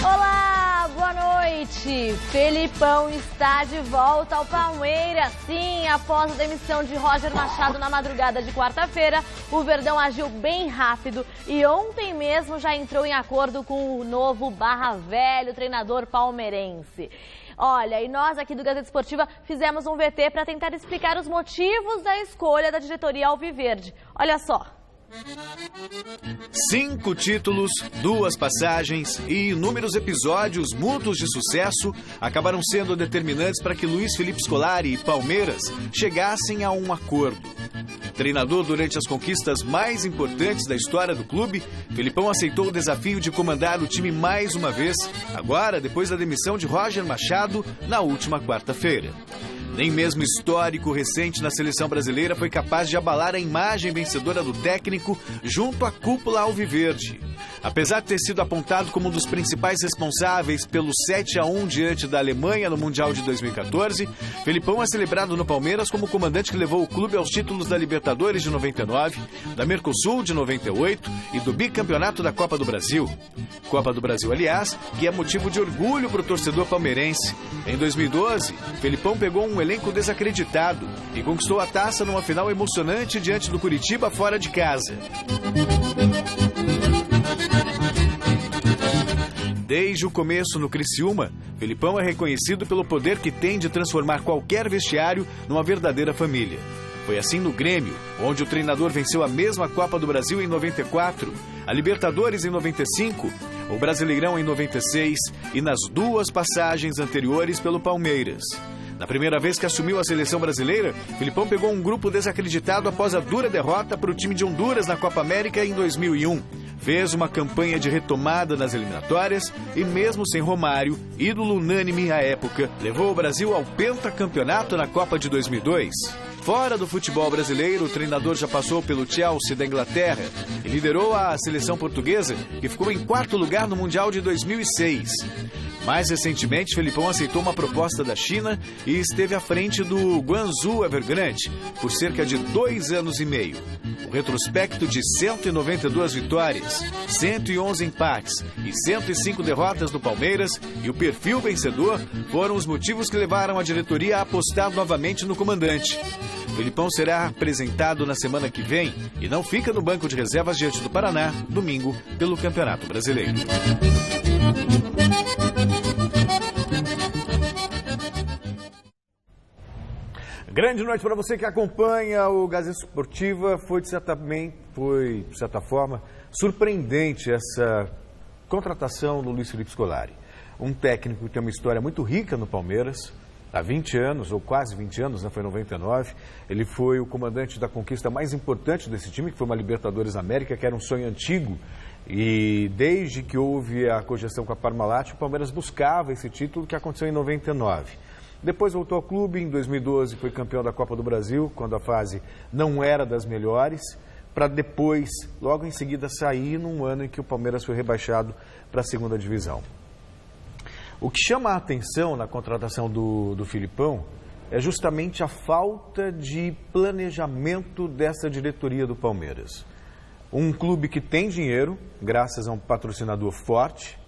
Olá, boa noite. Felipão está de volta ao Palmeiras. Sim, após a demissão de Roger Machado na madrugada de quarta-feira, o Verdão agiu bem rápido e ontem mesmo já entrou em acordo com o novo barra velho treinador palmeirense. Olha, e nós aqui do Gazeta Esportiva fizemos um VT para tentar explicar os motivos da escolha da diretoria alviverde. Olha só. 5 títulos, 2 passagens e inúmeros episódios mútuos de sucesso acabaram sendo determinantes para que Luiz Felipe Scolari e Palmeiras chegassem a um acordo. Treinador durante as conquistas mais importantes da história do clube, Felipão aceitou o desafio de comandar o time mais uma vez, agora depois da demissão de Roger Machado na última quarta-feira. Nem mesmo histórico recente na seleção brasileira foi capaz de abalar a imagem vencedora do técnico junto à cúpula alviverde. Apesar de ter sido apontado como um dos principais responsáveis pelo 7-1 diante da Alemanha no Mundial de 2014, Felipão é celebrado no Palmeiras como o comandante que levou o clube aos títulos da Libertadores de 99, da Mercosul de 98 e do bicampeonato da Copa do Brasil. Copa do Brasil, aliás, que é motivo de orgulho para o torcedor palmeirense. Em 2012, Felipão pegou um elenco desacreditado e conquistou a taça numa final emocionante diante do Curitiba fora de casa. Desde o começo no Criciúma, Felipão é reconhecido pelo poder que tem de transformar qualquer vestiário numa verdadeira família. Foi assim no Grêmio, onde o treinador venceu a mesma Copa do Brasil em 94, a Libertadores em 95, o Brasileirão em 96 e nas 2 passagens anteriores pelo Palmeiras. Na primeira vez que assumiu a seleção brasileira, Felipão pegou um grupo desacreditado após a dura derrota para o time de Honduras na Copa América em 2001. Fez uma campanha de retomada nas eliminatórias e mesmo sem Romário, ídolo unânime à época, levou o Brasil ao pentacampeonato na Copa de 2002. Fora do futebol brasileiro, o treinador já passou pelo Chelsea da Inglaterra e liderou a seleção portuguesa, que ficou em 4º lugar no Mundial de 2006. Mais recentemente, Felipão aceitou uma proposta da China e esteve à frente do Guangzhou Evergrande por cerca de 2 anos e meio. O retrospecto de 192 vitórias, 111 empates e 105 derrotas do Palmeiras e o perfil vencedor foram os motivos que levaram a diretoria a apostar novamente no comandante. Felipão será apresentado na semana que vem e não fica no banco de reservas diante do Paraná, domingo, pelo Campeonato Brasileiro. Grande noite para você que acompanha o Gazeta Esportiva. Foi, de certa forma, surpreendente essa contratação do Luiz Felipe Scolari. Um técnico que tem uma história muito rica no Palmeiras. Há 20 anos, ou quase 20 anos, né? Foi em 99. Ele foi o comandante da conquista mais importante desse time, que foi uma Libertadores América, que era um sonho antigo. E desde que houve a cogestão com a Parmalat, o Palmeiras buscava esse título que aconteceu em 99. Depois voltou ao clube, em 2012 foi campeão da Copa do Brasil, quando a fase não era das melhores, para depois, logo em seguida, sair num ano em que o Palmeiras foi rebaixado para a 2ª divisão. O que chama a atenção na contratação do Felipão é justamente a falta de planejamento dessa diretoria do Palmeiras. Um clube que tem dinheiro, graças a um patrocinador forte,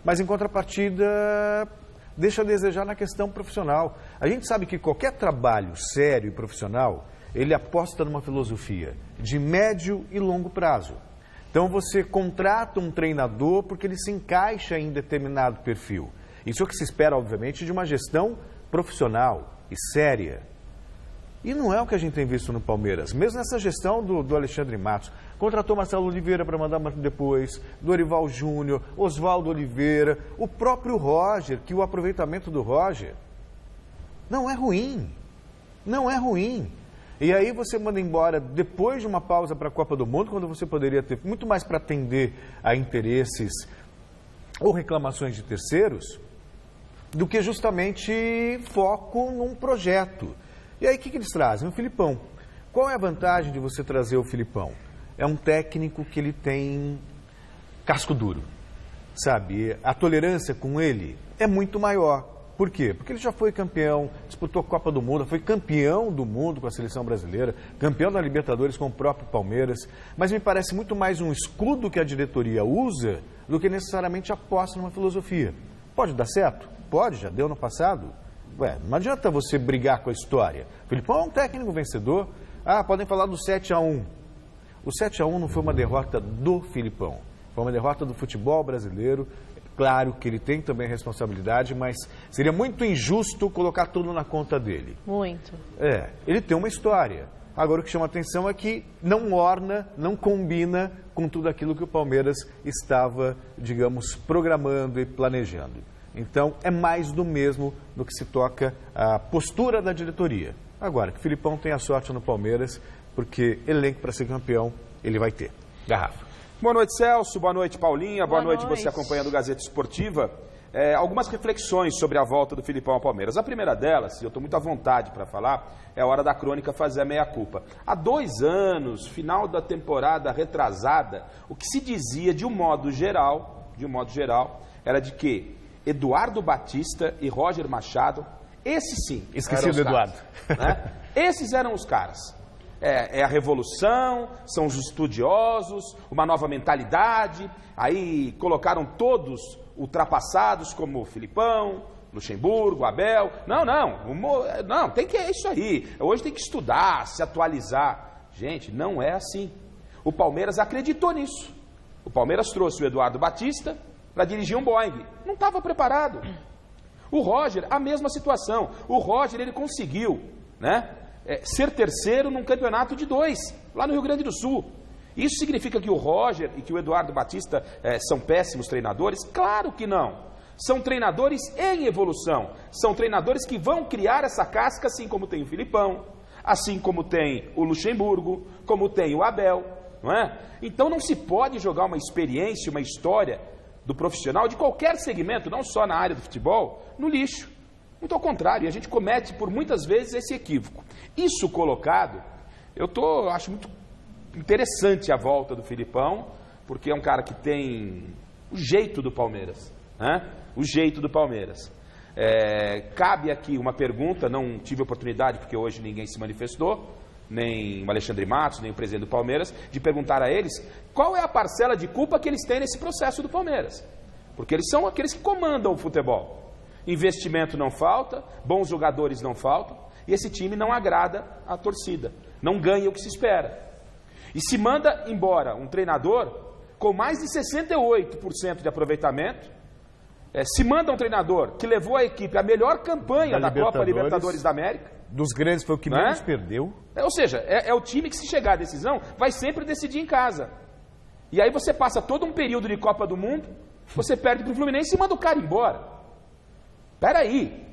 mas em contrapartida deixa a desejar na questão profissional. A gente sabe que qualquer trabalho sério e profissional, ele aposta numa filosofia de médio e longo prazo. Então você contrata um treinador porque ele se encaixa em determinado perfil. Isso é o que se espera, obviamente, de uma gestão profissional e séria. E não é o que a gente tem visto no Palmeiras. Mesmo nessa gestão do Alexandre Matos, contratou Marcelo Oliveira para mandar depois, Dorival Júnior, Oswaldo Oliveira, o próprio Roger, que o aproveitamento do Roger não é ruim. Não é ruim. E aí você manda embora depois de uma pausa para a Copa do Mundo, quando você poderia ter muito mais para atender a interesses ou reclamações de terceiros, do que justamente foco num projeto. E aí o que eles trazem? O Felipão. Qual é a vantagem de você trazer o Felipão? É um técnico que ele tem casco duro, sabe? A tolerância com ele é muito maior. Por quê? Porque ele já foi campeão, disputou a Copa do Mundo, foi campeão do mundo com a seleção brasileira, campeão da Libertadores com o próprio Palmeiras, mas me parece muito mais um escudo que a diretoria usa do que necessariamente aposta numa filosofia. Pode dar certo? Pode, já deu no passado. Ué, não adianta você brigar com a história. O Filipão é um técnico vencedor. Ah, podem falar do 7-1. O 7-1 não foi uma derrota do Filipão, foi uma derrota do futebol brasileiro. Claro que ele tem também responsabilidade, mas seria muito injusto colocar tudo na conta dele. Muito. Ele tem uma história. Agora o que chama atenção é que não orna, não combina com tudo aquilo que o Palmeiras estava, digamos, programando e planejando. Então é mais do mesmo no que se toca à postura da diretoria. Agora, que o Filipão tenha sorte no Palmeiras, porque elenco para ser campeão ele vai ter. Garrafa. Boa noite, Celso. Boa noite, Paulinha. Boa noite você acompanhando o Gazeta Esportiva. Algumas reflexões sobre a volta do Filipão ao Palmeiras. A primeira delas, e eu estou muito à vontade para falar, é a hora da crônica fazer a meia-culpa. Há 2 anos, final da temporada retrasada, o que se dizia de um modo geral, era de que Eduardo Batista e Roger Machado, esses sim, esqueci do Eduardo. Né? Esses eram os caras. É a revolução, são os estudiosos, uma nova mentalidade. Aí colocaram todos ultrapassados como Filipão, Luxemburgo, Abel. Não, tem que é isso aí. Hoje tem que estudar, se atualizar. Gente, não é assim. O Palmeiras acreditou nisso. O Palmeiras trouxe o Eduardo Batista para dirigir um Boeing. Não estava preparado. O Roger, a mesma situação. O Roger, ele conseguiu, né? Ser terceiro num campeonato de 2, lá no Rio Grande do Sul. Isso significa que o Roger e que o Eduardo Batista são péssimos treinadores? Claro que não. São treinadores em evolução. São treinadores que vão criar essa casca, assim como tem o Filipão, assim como tem o Luxemburgo, como tem o Abel, não é? Então não se pode jogar uma experiência, uma história do profissional de qualquer segmento, não só na área do futebol, no lixo. Muito ao contrário, a gente comete por muitas vezes esse equívoco. Isso colocado, acho muito interessante a volta do Filipão, porque é um cara que tem o jeito do Palmeiras, né? O jeito do Palmeiras. Cabe aqui uma pergunta, não tive oportunidade porque hoje ninguém se manifestou, nem o Alexandre Matos, nem o presidente do Palmeiras, de perguntar a eles qual é a parcela de culpa que eles têm nesse processo do Palmeiras. Porque eles são aqueles que comandam o futebol. Investimento não falta, bons jogadores não faltam, e esse time não agrada a torcida, não ganha o que se espera. E se manda embora um treinador com mais de 68% de aproveitamento, se manda um treinador que levou a equipe à melhor campanha da Copa Libertadores da América. Dos grandes foi o que menos perdeu. Ou seja, é o time que, se chegar à decisão, vai sempre decidir em casa. E aí você passa todo um período de Copa do Mundo, você perde para o Fluminense e manda o cara embora. Peraí,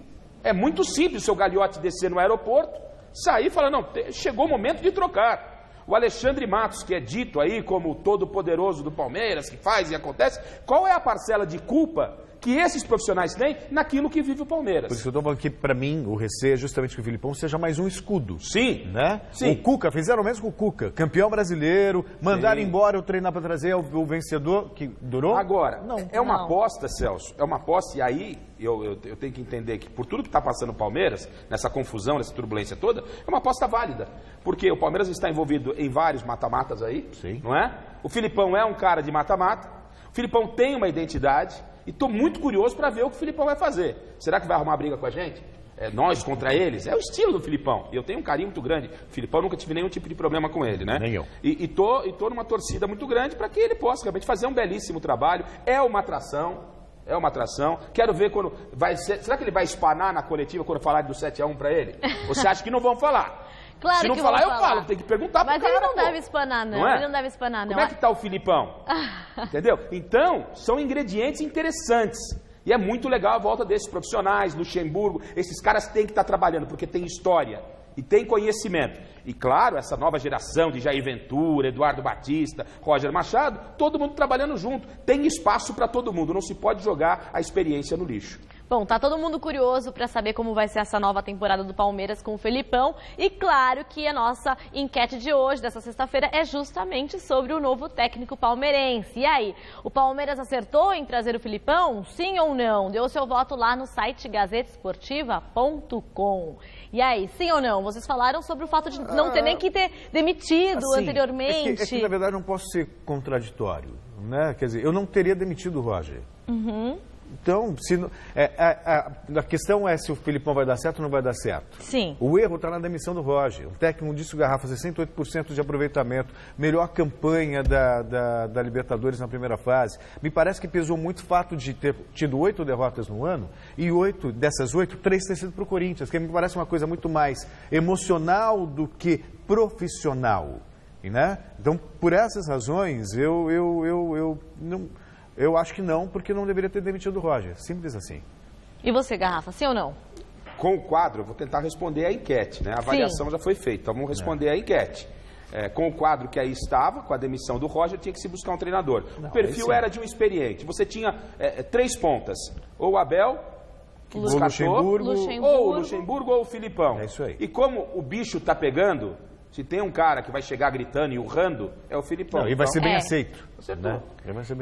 é muito simples o seu Gagliotti descer no aeroporto, sair e falar, não, chegou o momento de trocar. O Alexandre Matos, que é dito aí como o todo-poderoso do Palmeiras, que faz e acontece, qual é a parcela de culpa que esses profissionais têm naquilo que vive o Palmeiras? Por isso que eu estou falando que, para mim, o receio é justamente que o Filipão seja mais um escudo. Sim. Né? Sim. O Cuca, fizeram o mesmo com o Cuca, campeão brasileiro, mandaram embora o treinar para trazer o vencedor, que durou? Agora, uma aposta, Celso, é uma aposta, e aí eu tenho que entender que por tudo que está passando o Palmeiras, nessa confusão, nessa turbulência toda, é uma aposta válida, porque o Palmeiras está envolvido em vários mata-matas aí, sim, não é? O Filipão é um cara de mata-mata, o Filipão tem uma identidade, e estou muito curioso para ver o que o Filipão vai fazer. Será que vai arrumar briga com a gente? Nós contra eles? É o estilo do Filipão. E eu tenho um carinho muito grande. O Filipão, nunca tive nenhum tipo de problema com ele, né? Nem eu. E tô numa torcida muito grande para que ele possa realmente fazer um belíssimo trabalho. É uma atração. Quero ver quando vai ser. Será que ele vai espanar na coletiva quando falar do 7-1 para ele? Ou você acha que não vão falar? Claro. Se não falar, eu falo, tem que perguntar pro cara. Mas ele não deve espanar, não. Não é? Ele não deve espanar, não. Como é que tá o Filipão? Entendeu? Então, são ingredientes interessantes. E é muito legal a volta desses profissionais, Luxemburgo, esses caras têm que estar trabalhando, porque tem história e tem conhecimento. E claro, essa nova geração de Jair Ventura, Eduardo Batista, Roger Machado, todo mundo trabalhando junto. Tem espaço para todo mundo, não se pode jogar a experiência no lixo. Bom, tá todo mundo curioso para saber como vai ser essa nova temporada do Palmeiras com o Felipão. E claro que a nossa enquete de hoje, dessa sexta-feira, é justamente sobre o novo técnico palmeirense. E aí, o Palmeiras acertou em trazer o Felipão? Sim ou não? Deu seu voto lá no site gazetesportiva.com. E aí, sim ou não? Vocês falaram sobre o fato de não ter nem que ter demitido anteriormente. É que, na verdade, não posso ser contraditório, né? Quer dizer, eu não teria demitido o Roger. Então, a questão é se o Felipão vai dar certo ou não vai dar certo. Sim. O erro está na demissão do Roger. O técnico disse o Garrafa, 68% de aproveitamento, melhor campanha da Libertadores na primeira fase. Me parece que pesou muito o fato de ter tido 8 derrotas no ano e 8 dessas 8, 3 ter sido para o Corinthians, que me parece uma coisa muito mais emocional do que profissional. Né? Então, por essas razões, eu acho que não, porque não deveria ter demitido o Roger. Simples assim. E você, Garrafa, sim ou não? Com o quadro, eu vou tentar responder a enquete, né? A avaliação já foi feita, então vamos responder a enquete. Com o quadro que aí estava, com a demissão do Roger, tinha que se buscar um treinador. O perfil era de um experiente. Você tinha 3 pontas. Ou o Abel, que descartou, ou o Luxemburgo ou o Filipão. É isso aí. E como o bicho tá pegando, se tem um cara que vai chegar gritando e urrando, é o Filipão. Não, e vai ser bem aceito. Né?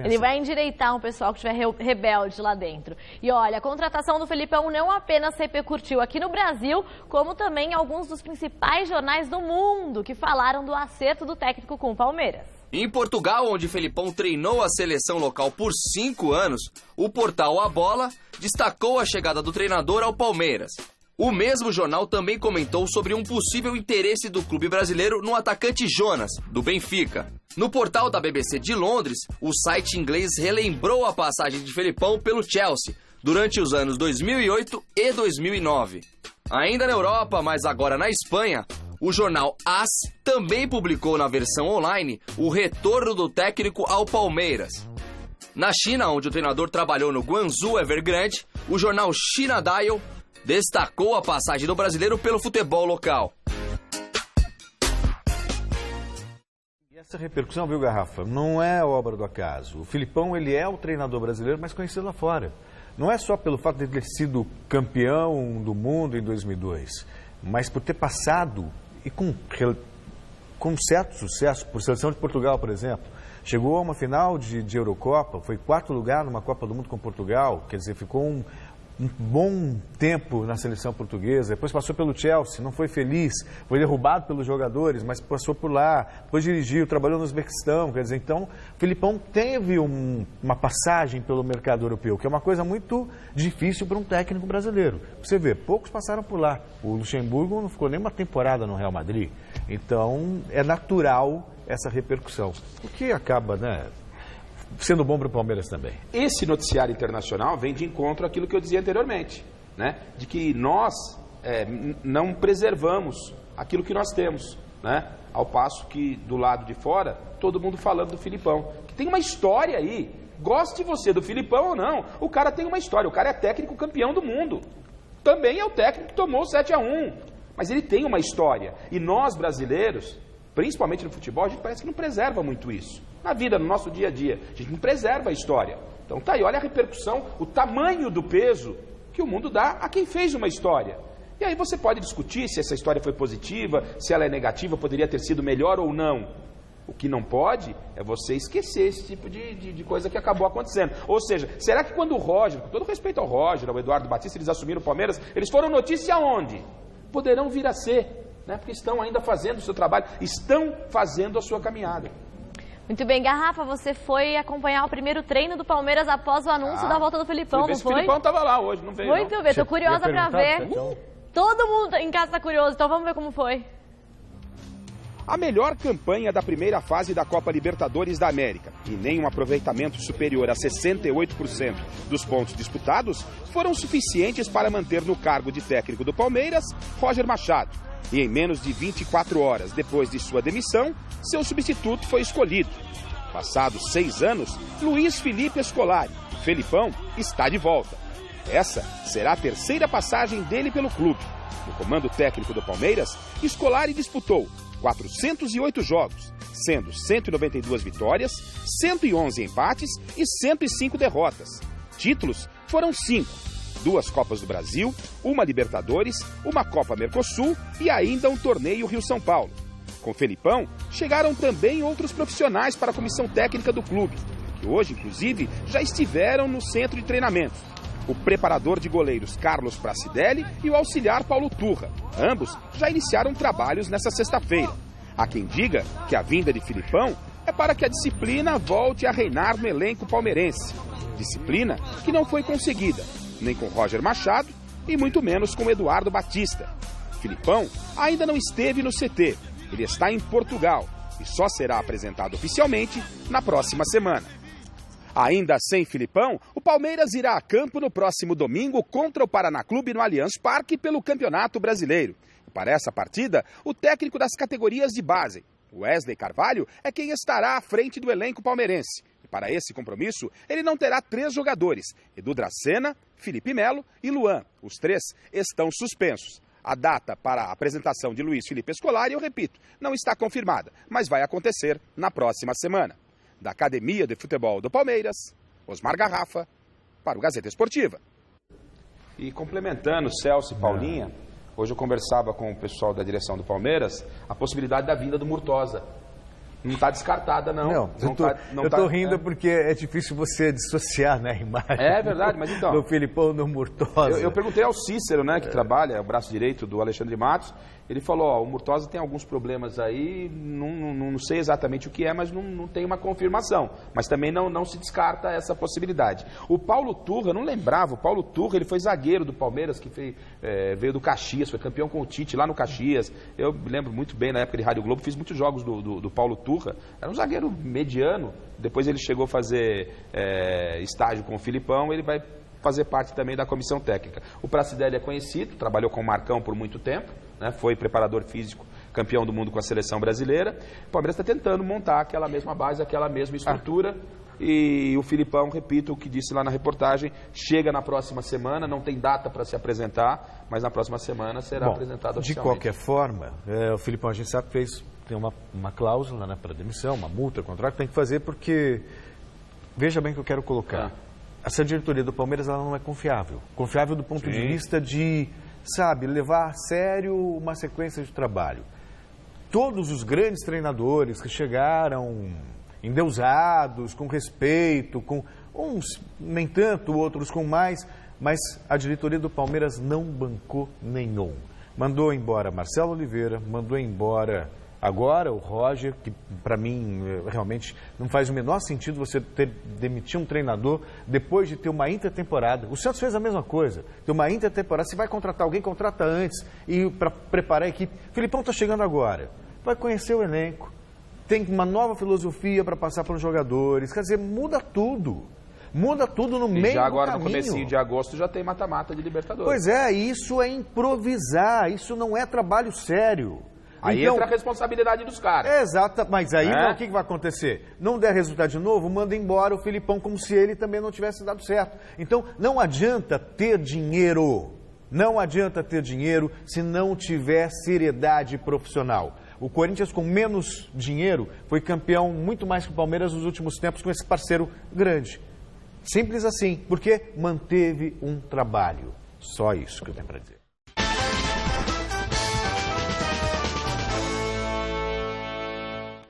Ele vai endireitar um pessoal que estiver rebelde lá dentro. E olha, a contratação do Felipão não apenas repercutiu aqui no Brasil, como também em alguns dos principais jornais do mundo que falaram do acerto do técnico com o Palmeiras. Em Portugal, onde Felipão treinou a seleção local por 5 anos, o portal A Bola destacou a chegada do treinador ao Palmeiras. O mesmo jornal também comentou sobre um possível interesse do clube brasileiro no atacante Jonas, do Benfica. No portal da BBC de Londres, o site inglês relembrou a passagem de Felipão pelo Chelsea durante os anos 2008 e 2009. Ainda na Europa, mas agora na Espanha, o jornal AS também publicou na versão online o retorno do técnico ao Palmeiras. Na China, onde o treinador trabalhou no Guangzhou Evergrande, o jornal China Dial destacou a passagem do brasileiro pelo futebol local. E essa repercussão, viu, Garrafa, não é obra do acaso. O Felipão, ele é o treinador brasileiro mais conhecido lá fora. Não é só pelo fato de ter sido campeão do mundo em 2002, mas por ter passado e com certo sucesso por seleção de Portugal, por exemplo. Chegou a uma final de Eurocopa, foi 4º lugar numa Copa do Mundo com Portugal, quer dizer, ficou um bom tempo na seleção portuguesa, depois passou pelo Chelsea, não foi feliz, foi derrubado pelos jogadores, mas passou por lá, depois dirigiu, trabalhou no Uzbequistão, quer dizer, então, o Felipão teve uma passagem pelo mercado europeu, que é uma coisa muito difícil para um técnico brasileiro. Você vê, poucos passaram por lá, o Luxemburgo não ficou nem uma temporada no Real Madrid, então é natural essa repercussão, o que acaba, né, sendo bom para o Palmeiras também. Esse noticiário internacional vem de encontro àquilo que eu dizia anteriormente, né? De que nós não preservamos aquilo que nós temos, né? Ao passo que do lado de fora, todo mundo falando do Felipão, que tem uma história aí. Goste você do Felipão ou não, o cara tem uma história, o cara é técnico campeão do mundo. Também é o técnico que tomou 7-1, mas ele tem uma história. E nós brasileiros, principalmente no futebol, a gente parece que não preserva muito isso. Na vida, no nosso dia a dia, a gente não preserva a história. Então tá aí, olha a repercussão, o tamanho do peso que o mundo dá a quem fez uma história. E aí você pode discutir se essa história foi positiva, se ela é negativa, poderia ter sido melhor ou não. O que não pode é você esquecer esse tipo de coisa que acabou acontecendo. Ou seja, será que quando o Roger, com todo respeito ao Roger, ao Eduardo Batista, eles assumiram o Palmeiras, eles foram notícia aonde? Poderão vir a ser, né? Porque estão ainda fazendo o seu trabalho, estão fazendo a sua caminhada. Muito bem, Garrafa, você foi acompanhar o primeiro treino do Palmeiras após o anúncio da volta do Felipão, não foi? O Felipão estava lá hoje, não veio. Muito bem, tô curiosa para ver. Todo mundo em casa está curioso, então vamos ver como foi. A melhor campanha da primeira fase da Copa Libertadores da América e nem um aproveitamento superior a 68% dos pontos disputados foram suficientes para manter no cargo de técnico do Palmeiras Roger Machado. E em menos de 24 horas depois de sua demissão, seu substituto foi escolhido. Passados 6 anos, Luiz Felipe Scolari, Felipão, está de volta. Essa será a terceira passagem dele pelo clube. No comando técnico do Palmeiras, Scolari disputou 408 jogos, sendo 192 vitórias, 111 empates e 105 derrotas. Títulos foram 5, 2 Copas do Brasil, 1 Libertadores, 1 Copa Mercosul e ainda um torneio Rio-São Paulo. Com Felipão, chegaram também outros profissionais para a comissão técnica do clube, que hoje, inclusive, já estiveram no centro de treinamento. O preparador de goleiros Carlos Pracidelli e o auxiliar Paulo Turra. Ambos já iniciaram trabalhos nesta sexta-feira. Há quem diga que a vinda de Felipão é para que a disciplina volte a reinar no elenco palmeirense. Disciplina que não foi conseguida, nem com Roger Machado e muito menos com Eduardo Batista. Felipão ainda não esteve no CT. Ele está em Portugal e só será apresentado oficialmente na próxima semana. Ainda sem Felipão, o Palmeiras irá a campo no próximo domingo contra o Paraná Clube no Allianz Parque pelo Campeonato Brasileiro. E para essa partida, o técnico das categorias de base, Wesley Carvalho, é quem estará à frente do elenco palmeirense. E para esse compromisso, ele não terá 3 jogadores, Edu Dracena, Felipe Melo e Luan. Os 3 estão suspensos. A data para a apresentação de Luiz Felipe Scolari, eu repito, não está confirmada, mas vai acontecer na próxima semana. Da Academia de Futebol do Palmeiras, Osmar Garrafa, para o Gazeta Esportiva. E complementando Celso e Paulinha, hoje eu conversava com o pessoal da direção do Palmeiras, a possibilidade da vinda do Murtosa. Não está descartada, não. Eu tô rindo porque é difícil você dissociar, né, a imagem. É verdade, mas então... Do Felipão, do Murtosa. Eu perguntei ao Cícero, né, que trabalha, é o braço direito do Alexandre Matos. Ele falou, ó, o Murtosa tem alguns problemas aí, não sei exatamente o que é, mas não tem uma confirmação. Mas também não se descarta essa possibilidade. O Paulo Turra, eu não lembrava, o Paulo Turra, ele foi zagueiro do Palmeiras, que veio do Caxias, foi campeão com o Tite lá no Caxias. Eu me lembro muito bem, na época de Rádio Globo, fiz muitos jogos do Paulo Turra. Era um zagueiro mediano, depois ele chegou a fazer estágio com o Felipão, ele vai fazer parte também da comissão técnica. O Pracidelli é conhecido, trabalhou com o Marcão por muito tempo, né, foi preparador físico, campeão do mundo com a seleção brasileira. O Palmeiras está tentando montar aquela mesma base, aquela mesma estrutura. E o Felipão, repito o que disse lá na reportagem, chega na próxima semana, não tem data para se apresentar, mas na próxima semana será apresentado oficialmente. De qualquer forma, o Felipão, a gente sabe que tem uma cláusula, né, para demissão, uma multa, contrato, tem que fazer porque, veja bem o que eu quero colocar. Essa diretoria do Palmeiras, ela não é confiável. Confiável do ponto de vista de, sabe, levar a sério uma sequência de trabalho. Todos os grandes treinadores que chegaram endeusados, com respeito, com uns nem tanto, outros com mais, mas a diretoria do Palmeiras não bancou nenhum. Mandou embora Marcelo Oliveira, mandou embora agora o Roger, que para mim realmente não faz o menor sentido você demitir um treinador depois de ter uma intertemporada. O Santos fez a mesma coisa, ter uma intertemporada. Se vai contratar alguém, contrata antes e para preparar a equipe. O Felipão está chegando agora, vai conhecer o elenco, tem uma nova filosofia para passar para os jogadores, quer dizer, muda tudo. Muda tudo no meio do caminho. Já agora no comecinho de agosto já tem mata-mata de Libertadores. Pois é, isso é improvisar, isso não é trabalho sério. Aí então, entra a responsabilidade dos caras. Exato, mas aí o que vai acontecer? Não der resultado de novo, manda embora o Felipão como se ele também não tivesse dado certo. Então, não adianta ter dinheiro. Não adianta ter dinheiro se não tiver seriedade profissional. O Corinthians, com menos dinheiro, foi campeão muito mais que o Palmeiras nos últimos tempos com esse parceiro grande. Simples assim, porque manteve um trabalho. Só isso que eu tenho para dizer.